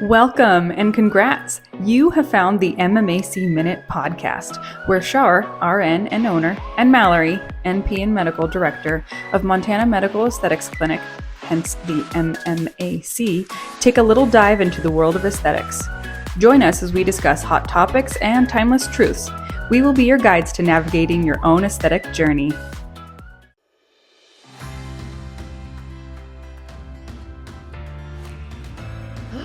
Welcome and congrats! You have found the MMAC Minute Podcast, where Char, RN and owner, and Mallory, NP and Medical Director of Montana Medical Aesthetics Clinic, hence the MMAC, take a little dive into the world of aesthetics. Join us as we discuss hot topics and timeless truths. We will be your guides to navigating your own aesthetic journey.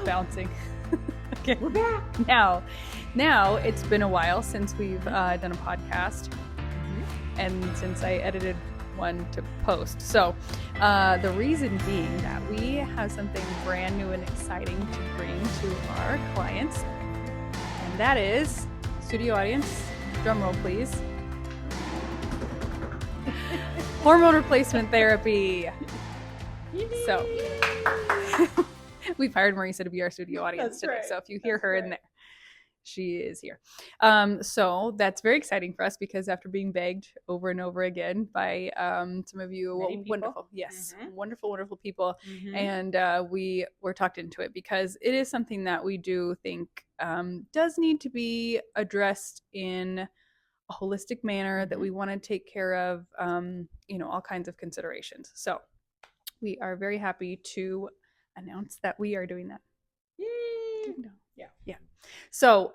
Bouncing. Okay, we're back. Now it's been a while since we've done a podcast, and since I edited one to post. So the reason being that we have something brand new and exciting to bring to our clients, and that is, studio audience, drum roll please, hormone replacement therapy. So we've hired Marisa to be our studio audience today. Right. So if you hear her in there, she is here. So that's very exciting for us because after being begged over and over again by some of you wonderful, wonderful people, and we were talked into it because it is something that we do think does need to be addressed in a holistic manner, that we want to take care of, all kinds of considerations. So we are very happy to announce that we are doing that. Yay! Yeah. So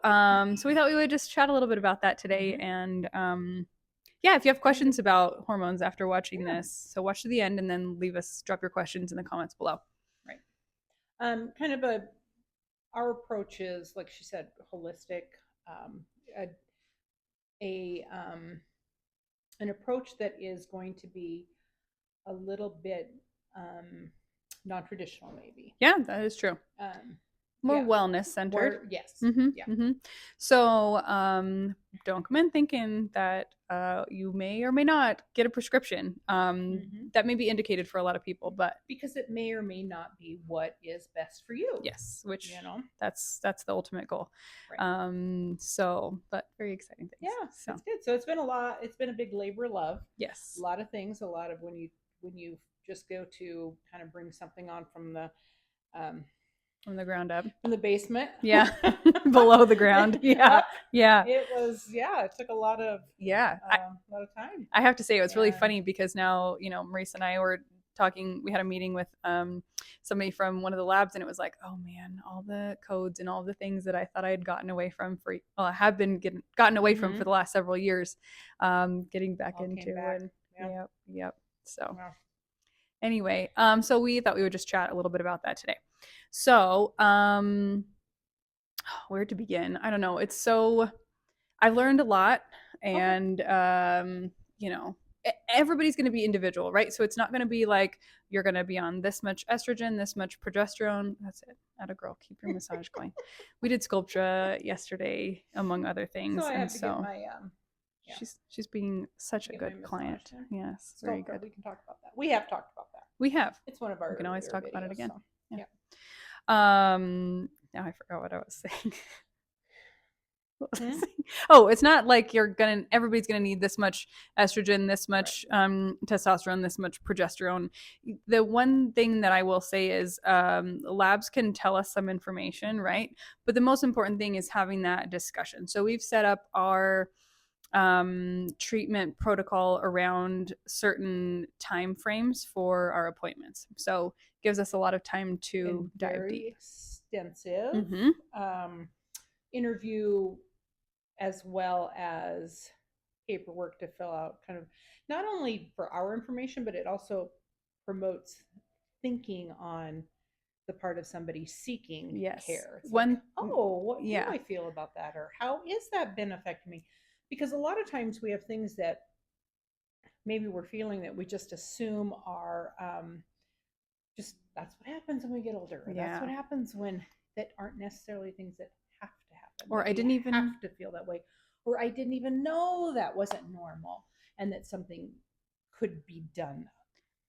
we thought we would just chat a little bit about that today. And if you have questions about hormones after watching this, so watch to the end and then drop your questions in the comments below. Right. Our approach is, like she said, holistic, an approach that is going to be a little bit non-traditional, maybe. Yeah, that is true. More wellness centered. Yes. So don't come in thinking that you may or may not get a prescription that may be indicated for a lot of people, but because it may or may not be what is best for you. Yes, which that's the ultimate goal. Right. But very exciting things. Yeah, so it's good. So it's been a lot. It's been a big labor of love. Yes, a lot of things. A lot of when you just go to kind of bring something on from the ground up, from the basement, below the ground. Yeah. It was it took a lot of time. I have to say it was really funny because now Marisa and I were talking. We had a meeting with somebody from one of the labs, and it was like, oh man, all the codes and all the things that I thought I had gotten away from I have been gotten away from for the last several years, getting back all into back. And yep. So. Anyway, so we thought we would just chat a little bit about that today. So, where to begin? I don't know. I've learned a lot, and everybody's going to be individual, right? So it's not going to be like you're going to be on this much estrogen, this much progesterone. That's it. Atta girl, keep your massage going. We did Sculptra yesterday, among other things, so I have to get my She's being such a good client. Yes, very good. We can talk about that. We have talked about that. We have. It's one of our. We can always talk about it again. So, Now I forgot what I was saying. Oh, it's not like everybody's gonna need this much estrogen, this much testosterone, this much progesterone. The one thing that I will say is labs can tell us some information, right? But the most important thing is having that discussion. So we've set up our treatment protocol around certain time frames for our appointments. So it gives us a lot of time to dive deep. Extensive interview, as well as paperwork to fill out, kind of not only for our information, but it also promotes thinking on the part of somebody seeking care. It's what do I feel about that, or how is that been affecting me? Because a lot of times we have things that maybe we're feeling that we just assume are that's what happens when we get older. Or that's what happens that aren't necessarily things that have to happen. Or I didn't even have to feel that way. Or I didn't even know that wasn't normal and that something could be done.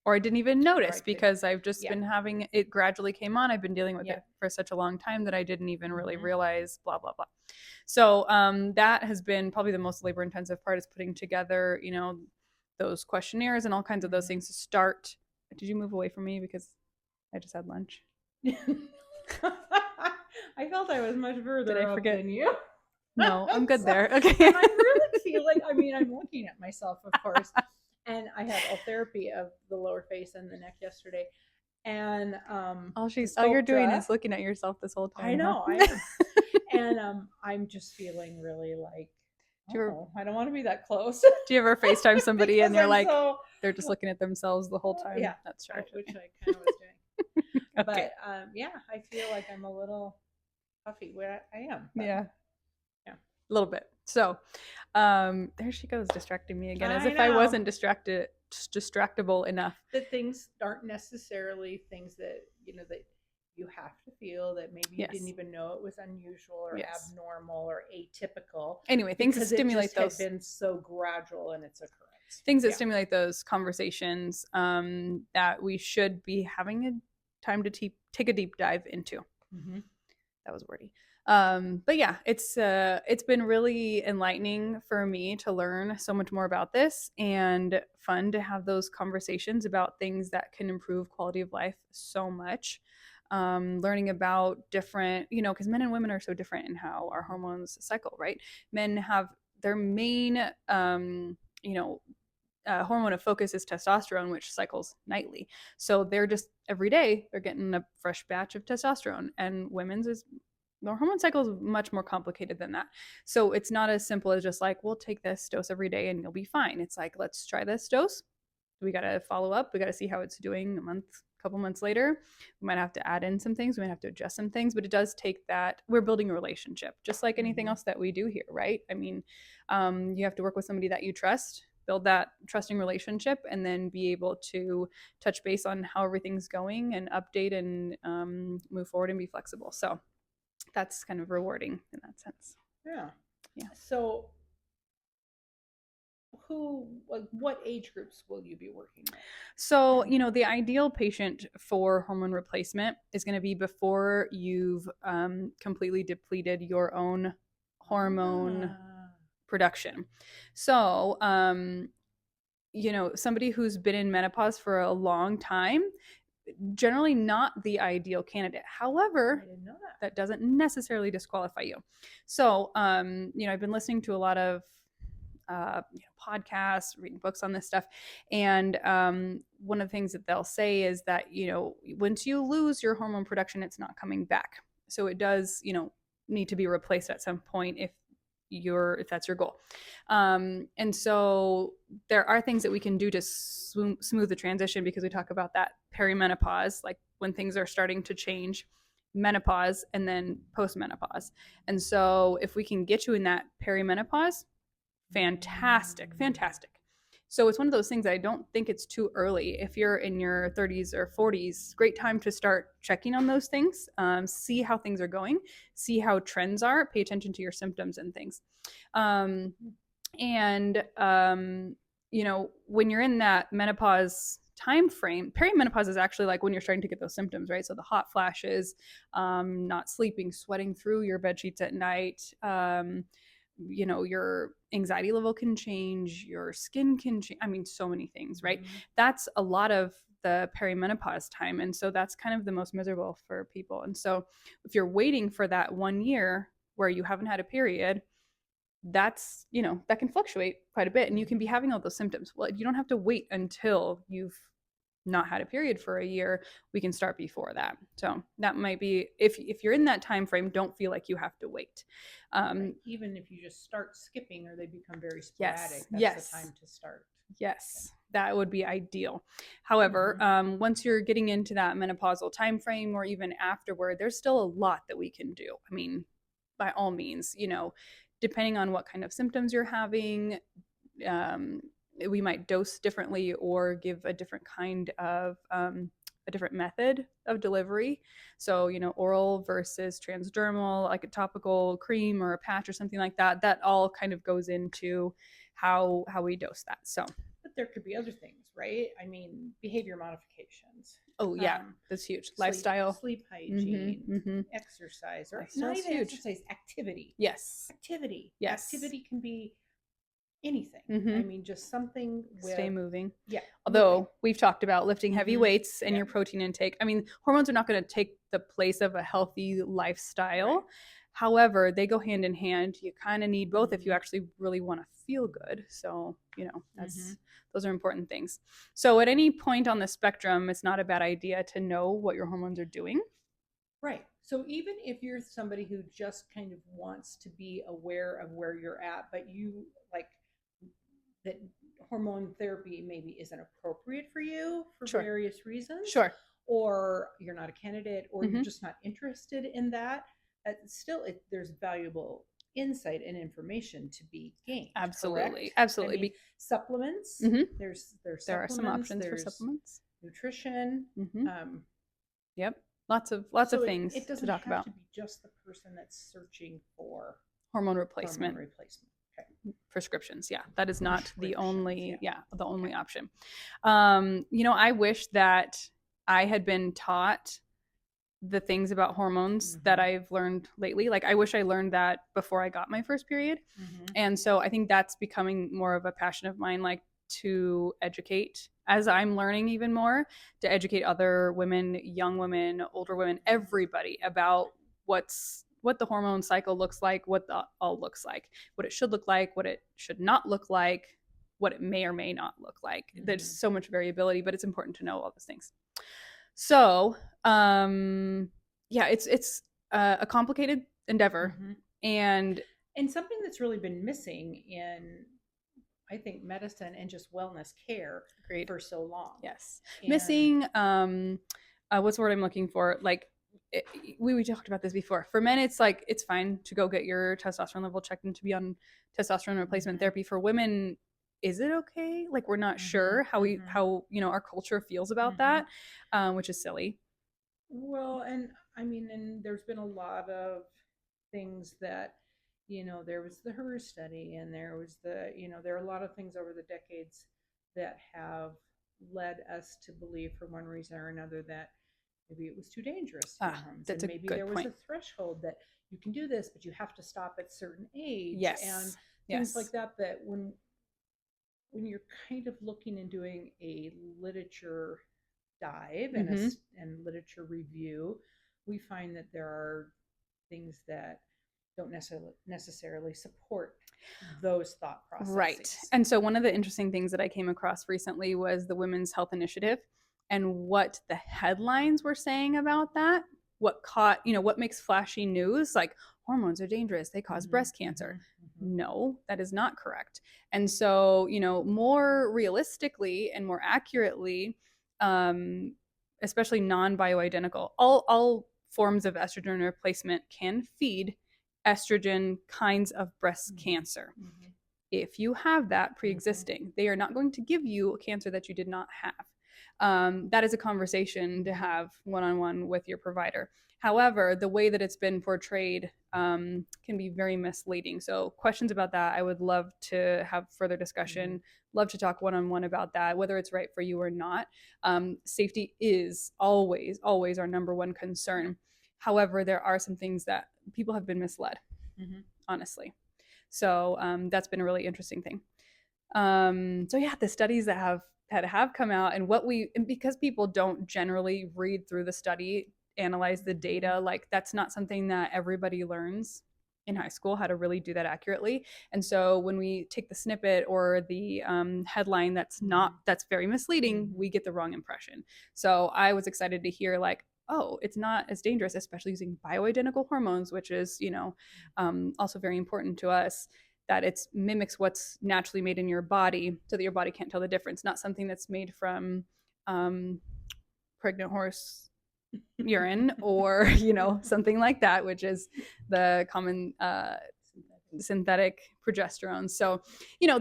Or I didn't even notice because I've just been having it gradually came on. I've been dealing with it for such a long time that I didn't even really realize blah, blah, blah. So that has been probably the most labor intensive part, is putting together, those questionnaires and all kinds of those things to start. Did you move away from me because I just had lunch? felt I was much further up than you. No, I'm good there. Okay. And I really feel like, I mean, I'm looking at myself, of course, and I had all therapy of the lower face and the neck yesterday. And all you're doing is looking at yourself this whole time. I know, I am. And I'm just feeling really like, I don't want to be that close. Do you ever FaceTime somebody and they're they're just looking at themselves the whole time? Yeah, that's Char. Which I kind of was doing. Okay. But yeah, I feel like I'm a little puffy where I am. Yeah, a little bit. So there she goes, distracting me again, as if I wasn't distractible enough. That things aren't necessarily things that that you have to feel, that maybe you didn't even know it was unusual or abnormal or atypical. Anyway, things that stimulate those had been so gradual in its occurrence. Things that stimulate those conversations that we should be having a time to take a deep dive into. Mm-hmm. That was wordy. But yeah, it's been really enlightening for me to learn so much more about this, and fun to have those conversations about things that can improve quality of life so much. Learning about different, because men and women are so different in how our hormones cycle, right? Men have their main, hormone of focus is testosterone, which cycles nightly. So they're just every day they're getting a fresh batch of testosterone, and women's is the hormone cycle is much more complicated than that. So it's not as simple as just like, we'll take this dose every day and you'll be fine. It's like, let's try this dose. We got to follow up. We got to see how it's doing a couple months later. We might have to add in some things. We might have to adjust some things, but it does take that. We're building a relationship just like anything else that we do here, right? I mean, you have to work with somebody that you trust, build that trusting relationship, and then be able to touch base on how everything's going and update and move forward and be flexible. So that's kind of rewarding in that sense. Yeah. So what age groups will you be working with? So, the ideal patient for hormone replacement is going to be before you've completely depleted your own hormone production. So, somebody who's been in menopause for a long time, generally not the ideal candidate. However, that doesn't necessarily disqualify you. So, I've been listening to a lot of podcasts, reading books on this stuff, and one of the things that they'll say is that once you lose your hormone production, it's not coming back. So it does need to be replaced at some point if that's your goal. And so there are things that we can do to smooth the transition, because we talk about that perimenopause, like when things are starting to change, menopause, and then postmenopause. And so if we can get you in that perimenopause, fantastic. So it's one of those things, I don't think it's too early. If you're in your 30s or 40s, great time to start checking on those things, see how things are going, see how trends are, pay attention to your symptoms and things. When you're in that menopause time frame, perimenopause is actually like when you're starting to get those symptoms, right? So the hot flashes, not sleeping, sweating through your bed sheets at night, your anxiety level can change, your skin can change. I mean, so many things, right? Mm-hmm. That's a lot of the perimenopause time. And so that's kind of the most miserable for people. And so if you're waiting for that 1 year where you haven't had a period, that's, that can fluctuate quite a bit. And you can be having all those symptoms. Well, you don't have to wait until you've not had a period for a year. We can start before that. So that might be, if you're in that time frame, don't feel like you have to wait. Even if you just start skipping or they become very sporadic, that's the time to start. Yes, that would be ideal. However, once you're getting into that menopausal time frame, or even afterward, there's still a lot that we can do. I mean, by all means, depending on what kind of symptoms you're having, we might dose differently or give a different kind of a different method of delivery. So, oral versus transdermal, like a topical cream or a patch or something like that. That all kind of goes into how we dose that. So, but there could be other things, right? I mean, behavior modifications. Oh yeah, that's huge. Lifestyle, sleep hygiene, exercise, or not even exercise, activity. Yes. Activity. Yes. Activity can be anything. I mean, just something with stay moving. Yeah. Although we've talked about lifting heavy weights and your protein intake. I mean, hormones are not going to take the place of a healthy lifestyle. Right. However, they go hand in hand. You kind of need both if you actually really want to feel good. So, those are important things. So at any point on the spectrum, it's not a bad idea to know what your hormones are doing. Right. So even if you're somebody who just kind of wants to be aware of where you're at, but you like that hormone therapy maybe isn't appropriate for you for various reasons. Sure. Or you're not a candidate, or you're just not interested in that. Still, there's valuable insight and information to be gained. Absolutely. Correct? Absolutely. I mean, supplements. There are some options for supplements. Nutrition. Yep. Lots of things to talk about. It doesn't have to be just the person that's searching for hormone replacement. Okay. Prescriptions. Yeah. That is not the only option. I wish that I had been taught the things about hormones that I've learned lately. Like I wish I learned that before I got my first period. And so I think that's becoming more of a passion of mine, like to educate as I'm learning even more, to educate other women, young women, older women, everybody about what the hormone cycle looks like, what the all looks like, what it should look like, what it should not look like, what it may or may not look like. There's so much variability, but it's important to know all those things. So, it's a complicated endeavor, and something that's really been missing in, I think, medicine and just wellness care for so long. Yes, missing. What's the word I'm looking for? Like, we talked about this before. For men, it's like it's fine to go get your testosterone level checked and to be on testosterone replacement therapy. For women, is it okay? Like, we're not sure how our culture feels about that, which is silly. Well, and I mean, and there's been a lot of things that, there was the HER study, and there was there are a lot of things over the decades that have led us to believe, for one reason or another, that maybe it was too dangerous. That's and maybe there was a threshold that you can do this, but you have to stop at certain age. Yes. And things like that, that when you're kind of looking and doing a literature dive and literature review, we find that there are things that don't necessarily support those thought processes. Right. And so one of the interesting things that I came across recently was the Women's Health Initiative and what the headlines were saying about that. What makes flashy news, like hormones are dangerous, they cause breast cancer. No, that is not correct. And so, more realistically and more accurately, especially non-bioidentical, all forms of estrogen replacement can feed estrogen kinds of breast cancer. If you have that pre-existing, they are not going to give you a cancer that you did not have. That is a conversation to have one-on-one with your provider. However, the way that it's been portrayed can be very misleading. So questions about that, I would love to have further discussion, love to talk one-on-one about that, whether it's right for you or not. Safety is always, always our number one concern. However, there are some things that people have been misled, honestly. So that's been a really interesting thing. The studies that have come out, and because people don't generally read through the study, analyze the data, like that's not something that everybody learns in high school, how to really do that accurately. And so when we take the snippet or the headline that's very misleading, we get the wrong impression. So I was excited to hear it's not as dangerous, especially using bioidentical hormones, which is, also very important to us, that it mimics what's naturally made in your body so that your body can't tell the difference. Not something that's made from pregnant horse urine or, something like that, which is the common synthetic progesterone. So,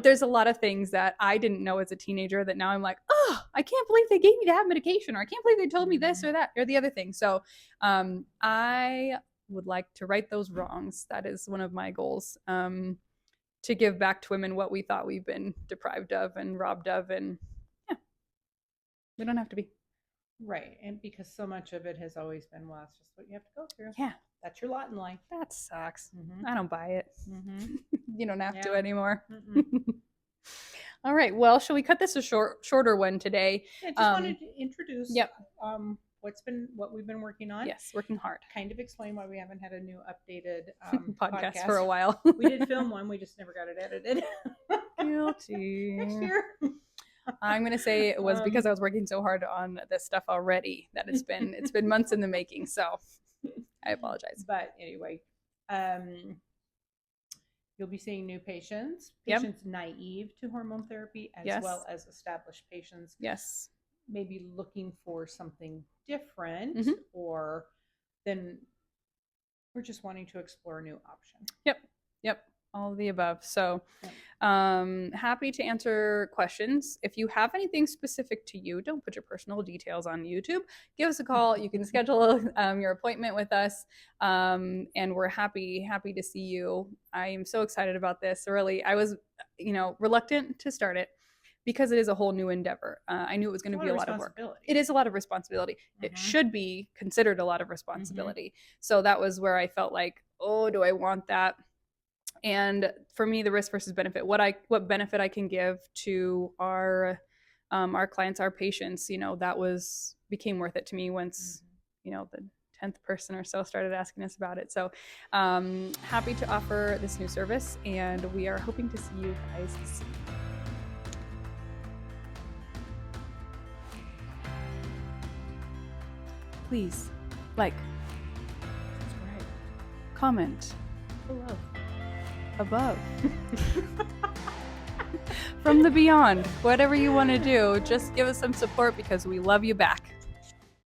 there's a lot of things that I didn't know as a teenager that now I'm like, oh, I can't believe they gave me that medication, or I can't believe they told me this or that or the other thing. So I would like to right those wrongs. That is one of my goals, to give back to women what we thought we've been deprived of and robbed of. And we don't have to be. Right. And because so much of it has always been, well, that's just what you have to go through. Yeah. That's your lot in life. That sucks. I don't buy it. You don't have to anymore. All right. Well, shall we cut this a shorter one today? I just wanted to introduce what we've been working on. Yes, working hard. Kind of explain why we haven't had a new updated podcast for a while. We did film one, we just never got it edited. Guilty. Next year. I'm gonna say it was because I was working so hard on this stuff already that it's been months in the making. So I apologize. But anyway, you'll be seeing new patients naive to hormone therapy, as well as established patients. Yes. Maybe looking for something different, or then we're just wanting to explore a new option. Yep. All of the above. So happy to answer questions. If you have anything specific to you, don't put your personal details on YouTube. Give us a call. You can schedule your appointment with us. And we're happy to see you. I am so excited about this. Really, I was, reluctant to start it because it is a whole new endeavor. I knew it was going to be a lot of work. It is a lot of responsibility. It should be considered a lot of responsibility. So that was where I felt like, oh, do I want that? And for me, the risk versus benefit, what benefit I can give to our clients, our patients, that became worth it to me once, the 10th person or so started asking us about it. So happy to offer this new service, and we are hoping to see you guys soon. Please like, subscribe, comment below, above, from the beyond, whatever you want to do, just give us some support because we love you back.